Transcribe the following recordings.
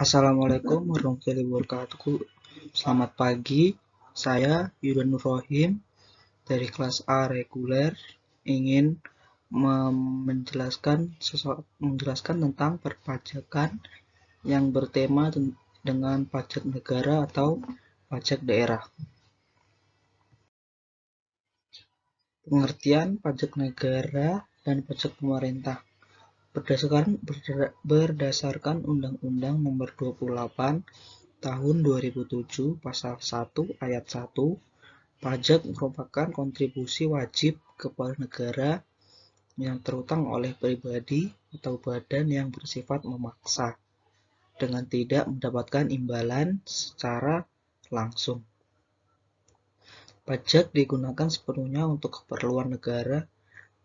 Assalamualaikum warahmatullahi wabarakatuh. Selamat pagi, saya Yudan Nur Rohim dari kelas A reguler ingin menjelaskan tentang perpajakan yang bertema dengan pajak negara atau pajak daerah. Pengertian pajak negara dan pajak pemerintah. Berdasarkan Undang-Undang Nomor 28 Tahun 2007 Pasal 1 Ayat 1, pajak merupakan kontribusi wajib kepada negara yang terutang oleh pribadi atau badan yang bersifat memaksa dengan tidak mendapatkan imbalan secara langsung. Pajak digunakan sepenuhnya untuk keperluan negara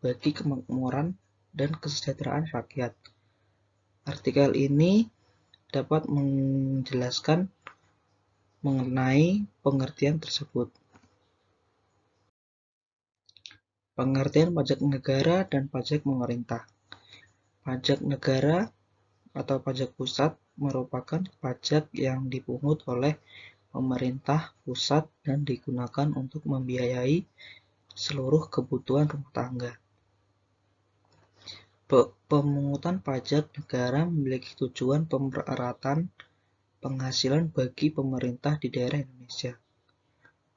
bagi kemakmuran dan kesejahteraan rakyat. Artikel ini dapat menjelaskan mengenai pengertian tersebut. Pengertian pajak negara dan pajak pemerintah. Pajak negara atau pajak pusat merupakan pajak yang dipungut oleh pemerintah pusat dan digunakan untuk membiayai seluruh kebutuhan rumah tangga. Pemungutan pajak negara memiliki tujuan pemeratan penghasilan bagi pemerintah di daerah Indonesia.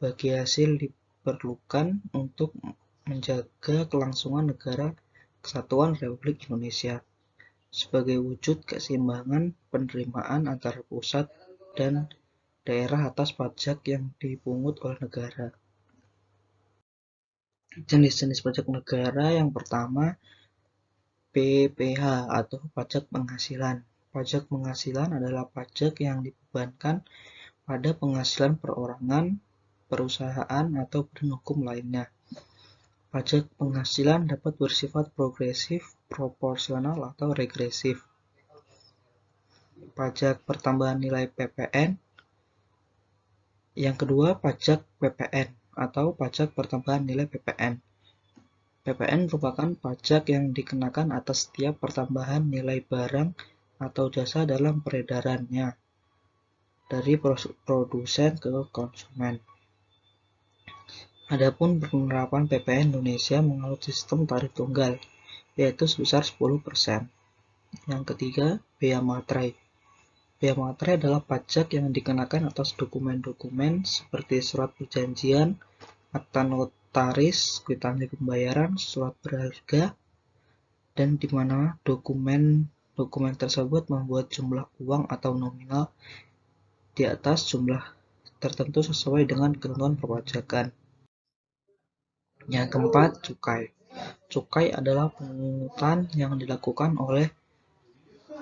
Bagi hasil diperlukan untuk menjaga kelangsungan negara Kesatuan Republik Indonesia sebagai wujud keseimbangan penerimaan antara pusat dan daerah atas pajak yang dipungut oleh negara. Jenis-jenis pajak negara yang pertama, PPH atau pajak penghasilan. Pajak penghasilan adalah pajak yang dibebankan pada penghasilan perorangan, perusahaan, atau badan hukum lainnya. Pajak penghasilan dapat bersifat progresif, proporsional, atau regresif. Pajak pertambahan nilai PPN. Yang kedua, pajak PPN atau pajak pertambahan nilai PPN. PPN merupakan pajak yang dikenakan atas setiap pertambahan nilai barang atau jasa dalam peredarannya dari produsen ke konsumen. Adapun penerapan PPN Indonesia menganut sistem tarif tunggal, yaitu sebesar 10%. Yang ketiga, bea materai. Bea materai adalah pajak yang dikenakan atas dokumen-dokumen seperti surat perjanjian, akta notaris, kwitansi pembayaran, surat berharga, dan di mana dokumen tersebut membuat jumlah uang atau nominal di atas jumlah tertentu sesuai dengan ketentuan perpajakan. Yang keempat, cukai. Cukai adalah pungutan yang dilakukan oleh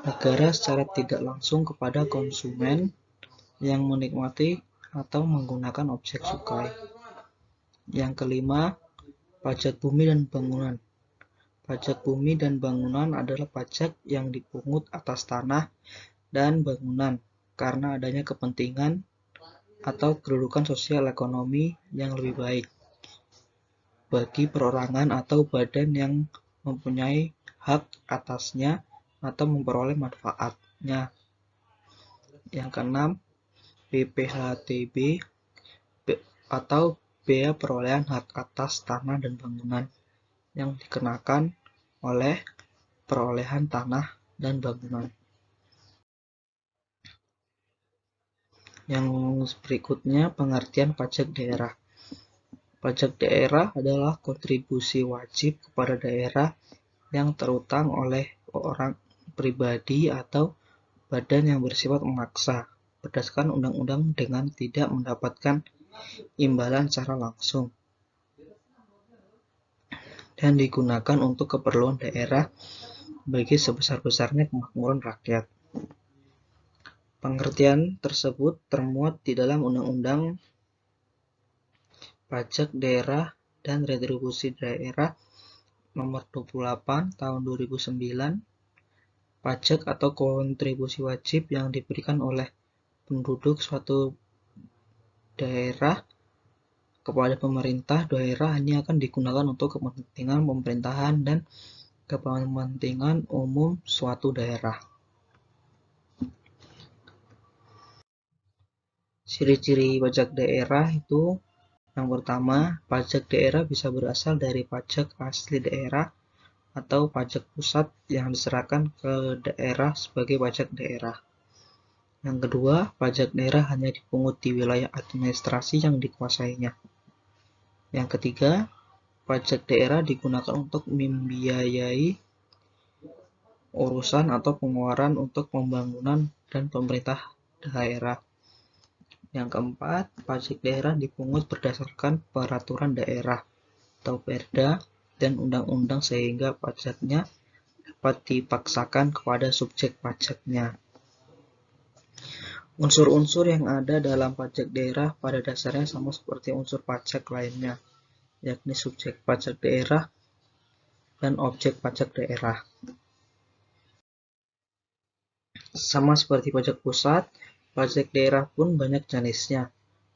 negara secara tidak langsung kepada konsumen yang menikmati atau menggunakan objek cukai. Yang kelima, pajak bumi dan bangunan. Pajak bumi dan bangunan adalah pajak yang dipungut atas tanah dan bangunan karena adanya kepentingan atau kedudukan sosial ekonomi yang lebih baik bagi perorangan atau badan yang mempunyai hak atasnya atau memperoleh manfaatnya. Yang keenam, BPHTB atau bea perolehan hak atas tanah dan bangunan yang dikenakan oleh perolehan tanah dan bangunan. Yang berikutnya, pengertian pajak daerah. Pajak daerah adalah kontribusi wajib kepada daerah yang terutang oleh orang pribadi atau badan yang bersifat memaksa berdasarkan undang-undang dengan tidak mendapatkan imbalan secara langsung dan digunakan untuk keperluan daerah bagi sebesar-besarnya kemakmuran rakyat. Pengertian tersebut termuat di dalam Undang-Undang Pajak Daerah dan Retribusi Daerah Nomor 28 Tahun 2009. Pajak atau kontribusi wajib yang diberikan oleh penduduk suatu daerah kepada pemerintah daerah ini akan digunakan untuk kepentingan pemerintahan dan kepentingan umum suatu daerah. Ciri-ciri pajak daerah itu yang pertama, pajak daerah bisa berasal dari pajak asli daerah atau pajak pusat yang diserahkan ke daerah sebagai pajak daerah. Yang kedua, pajak daerah hanya dipungut di wilayah administrasi yang dikuasainya. Yang ketiga, pajak daerah digunakan untuk membiayai urusan atau pengeluaran untuk pembangunan dan pemerintah daerah. Yang keempat, pajak daerah dipungut berdasarkan peraturan daerah atau perda dan undang-undang sehingga pajaknya dapat dipaksakan kepada subjek pajaknya. Unsur-unsur yang ada dalam pajak daerah pada dasarnya sama seperti unsur pajak lainnya, yakni subjek pajak daerah dan objek pajak daerah. Sama seperti pajak pusat, pajak daerah pun banyak jenisnya.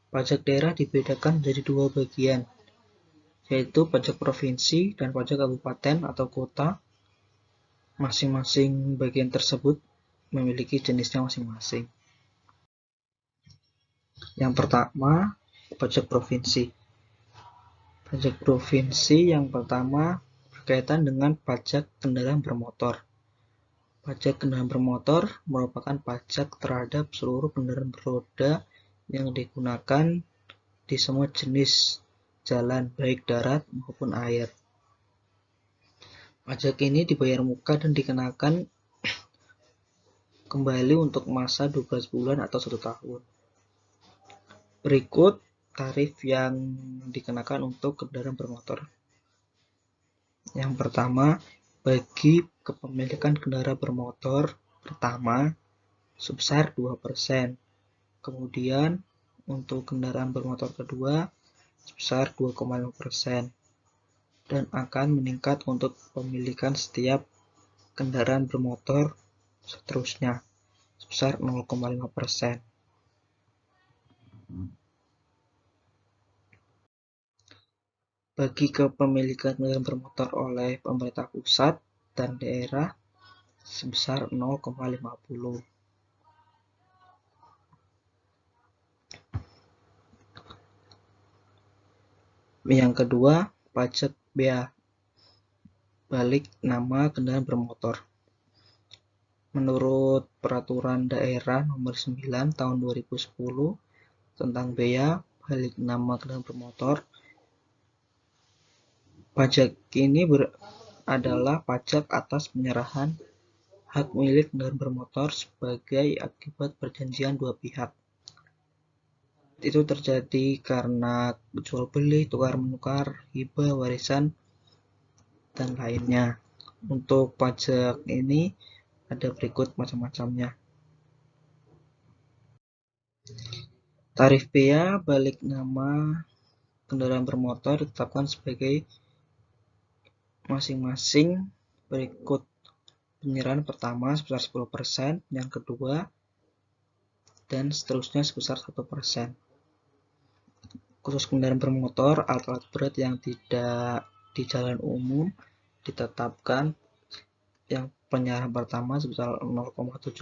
Pajak daerah dibedakan jadi dua bagian, yaitu pajak provinsi dan pajak kabupaten atau kota. Masing-masing bagian tersebut memiliki jenisnya masing-masing. Yang pertama, pajak provinsi. Pajak provinsi yang pertama berkaitan dengan pajak kendaraan bermotor. Pajak kendaraan bermotor merupakan pajak terhadap seluruh kendaraan beroda yang digunakan di semua jenis jalan, baik darat maupun air. Pajak ini dibayar muka dan dikenakan kembali untuk masa 12 bulan atau 1 tahun. Berikut tarif yang dikenakan untuk kendaraan bermotor. Yang pertama, bagi kepemilikan kendaraan bermotor pertama sebesar 2%. Kemudian untuk kendaraan bermotor kedua sebesar 2,5% dan akan meningkat untuk pemilikan setiap kendaraan bermotor seterusnya sebesar 0,5%. Bagi kepemilikan kendaraan bermotor oleh pemerintah pusat dan daerah sebesar 0,50. Yang kedua, pajak bea balik nama kendaraan bermotor. Menurut Peraturan Daerah Nomor 9 Tahun 2010 tentang bea balik nama kendaraan bermotor, pajak ini adalah pajak atas penyerahan hak milik kendaraan bermotor sebagai akibat perjanjian dua pihak. Itu terjadi karena jual beli, tukar menukar, hibah, warisan, dan lainnya. Untuk pajak ini ada berikut macam-macamnya. Tarif bea balik nama kendaraan bermotor ditetapkan sebagai masing-masing berikut: penyerahan pertama sebesar 10%, yang kedua dan seterusnya sebesar 1%. Khusus kendaraan bermotor, alat-alat berat yang tidak di jalan umum ditetapkan yang penyerahan pertama sebesar 0,75,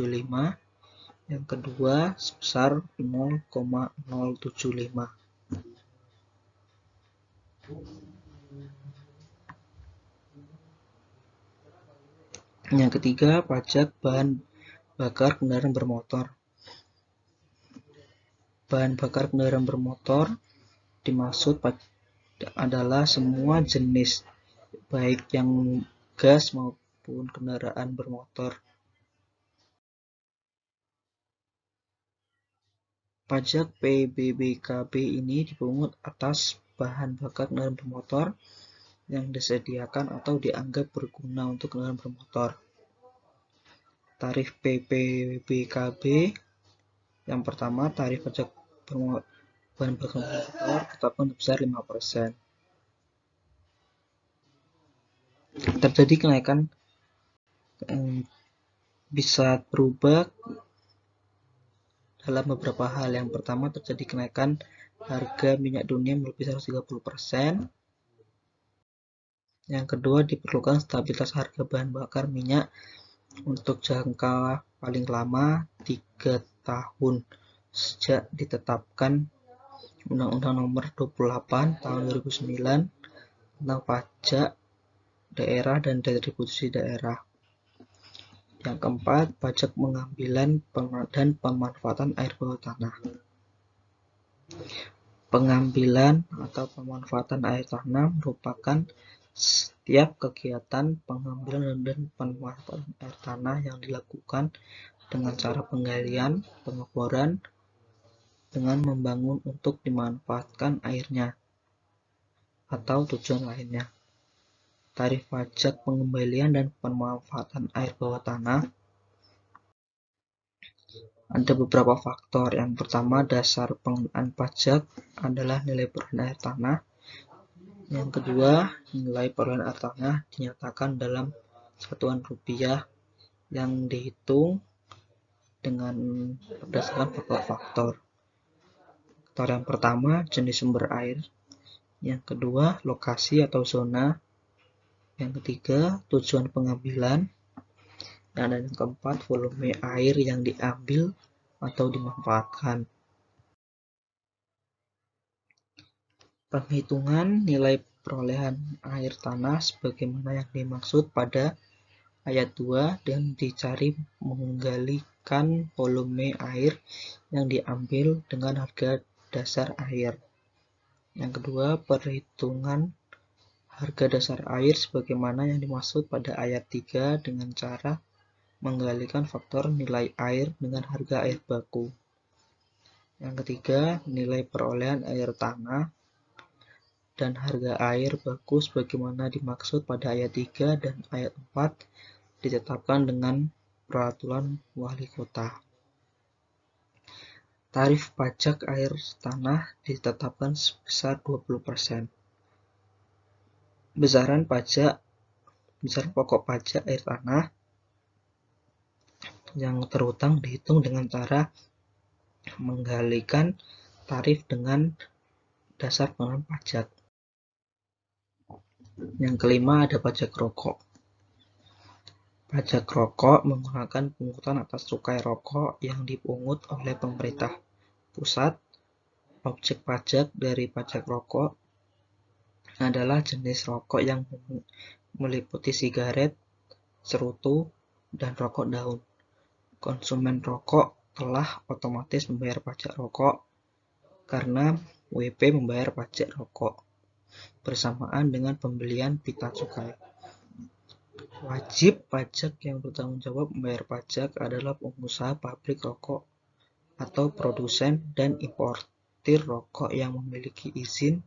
yang kedua sebesar 0,075. Yang ketiga, pajak bahan bakar kendaraan bermotor. Bahan bakar kendaraan bermotor dimaksud adalah semua jenis, baik yang gas maupun kendaraan bermotor. Pajak PBBKB ini dipungut atas bahan bakar kendaraan bermotor yang disediakan atau dianggap berguna untuk kendaraan bermotor. Tarif PBBKB yang pertama, tarif pajak bahan bakar motor tetapkan sebesar 5%. Terjadi kenaikan bisa berubah dalam beberapa hal. Yang pertama, terjadi kenaikan harga minyak dunia melebihi 130%. Yang kedua, diperlukan stabilitas harga bahan bakar minyak untuk jangka paling lama 3 tahun sejak ditetapkan Undang-Undang Nomor 28 Tahun 2009 tentang pajak daerah dan retribusi daerah. Yang keempat, pajak pengambilan dan pemanfaatan air bawah tanah. Pengambilan atau pemanfaatan air tanah merupakan setiap kegiatan pengambilan dan pemanfaatan air tanah yang dilakukan dengan cara penggalian, pengeboran, dengan membangun untuk dimanfaatkan airnya atau tujuan lainnya. Tarif pajak pengembalian dan pemanfaatan air bawah tanah ada beberapa faktor. Yang pertama, dasar pengenaan pajak adalah nilai perolehan air tanah. Yang kedua, nilai perolehan air tanah dinyatakan dalam satuan rupiah yang dihitung dengan berdasarkan beberapa faktor. Faktor yang pertama, jenis sumber air. Yang kedua, lokasi atau zona. Yang ketiga, tujuan pengambilan. Dan yang keempat, volume air yang diambil atau dimanfaatkan. Penghitungan nilai perolehan air tanah sebagaimana yang dimaksud pada ayat 2 dan dicari menggalikan volume air yang diambil dengan harga dasar air. Yang kedua, perhitungan harga dasar air sebagaimana yang dimaksud pada ayat 3 dengan cara menggalikan faktor nilai air dengan harga air baku. Yang ketiga, nilai perolehan air tanah dan harga air baku sebagaimana dimaksud pada ayat 3 dan ayat 4 ditetapkan dengan peraturan wali kota. Tarif pajak air tanah ditetapkan sebesar 20%. Besaran pokok pajak air tanah yang terutang dihitung dengan cara menggalikan tarif dengan dasar pengenaan pajak. Yang kelima, ada pajak rokok. Pajak rokok menggunakan pungutan atas cukai rokok yang dipungut oleh pemerintah pusat. Objek pajak dari pajak rokok adalah jenis rokok yang meliputi sigaret, cerutu, dan rokok daun. Konsumen rokok telah otomatis membayar pajak rokok karena WP membayar pajak rokok bersamaan dengan pembelian pita cukai. Wajib pajak yang bertanggung jawab membayar pajak adalah pengusaha pabrik rokok atau produsen dan importir rokok yang memiliki izin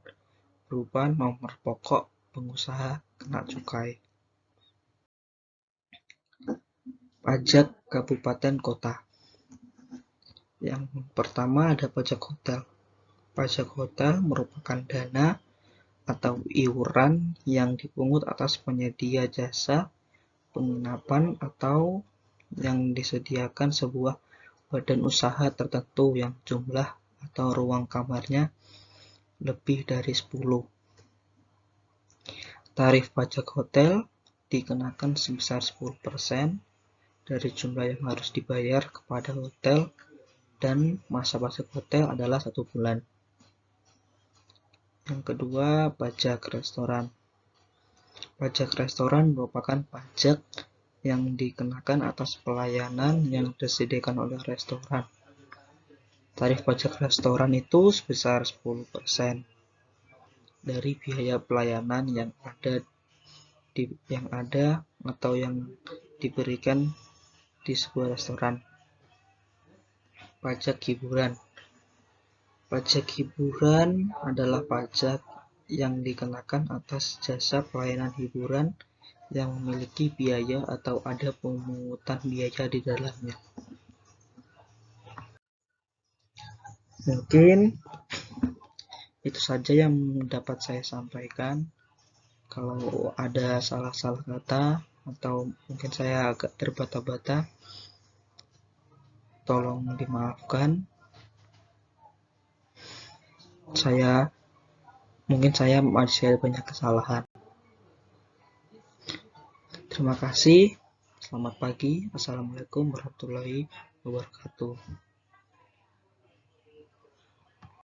berupa nomor pokok pengusaha kena cukai. Pajak kabupaten kota. Yang pertama ada pajak hotel. Pajak hotel merupakan dana atau iuran yang dipungut atas penyedia jasa penginapan atau yang disediakan sebuah badan usaha tertentu yang jumlah atau ruang kamarnya lebih dari 10. Tarif pajak hotel dikenakan sebesar 10% dari jumlah yang harus dibayar kepada hotel dan masa pajak hotel adalah 1 bulan. Yang kedua, pajak restoran. Pajak restoran merupakan pajak yang dikenakan atas pelayanan yang disediakan oleh restoran. Tarif pajak restoran itu sebesar 10% dari biaya pelayanan yang ada atau yang diberikan di sebuah restoran. Pajak hiburan. Pajak hiburan adalah pajak yang dikenakan atas jasa pelayanan hiburan yang memiliki biaya atau ada pemungutan biaya di dalamnya. Mungkin itu saja yang dapat saya sampaikan. Kalau ada salah-salah kata atau mungkin saya agak terbata-bata, tolong dimaafkan. Mungkin saya masih ada banyak kesalahan. Terima kasih. Selamat pagi. Assalamualaikum warahmatullahi wabarakatuh.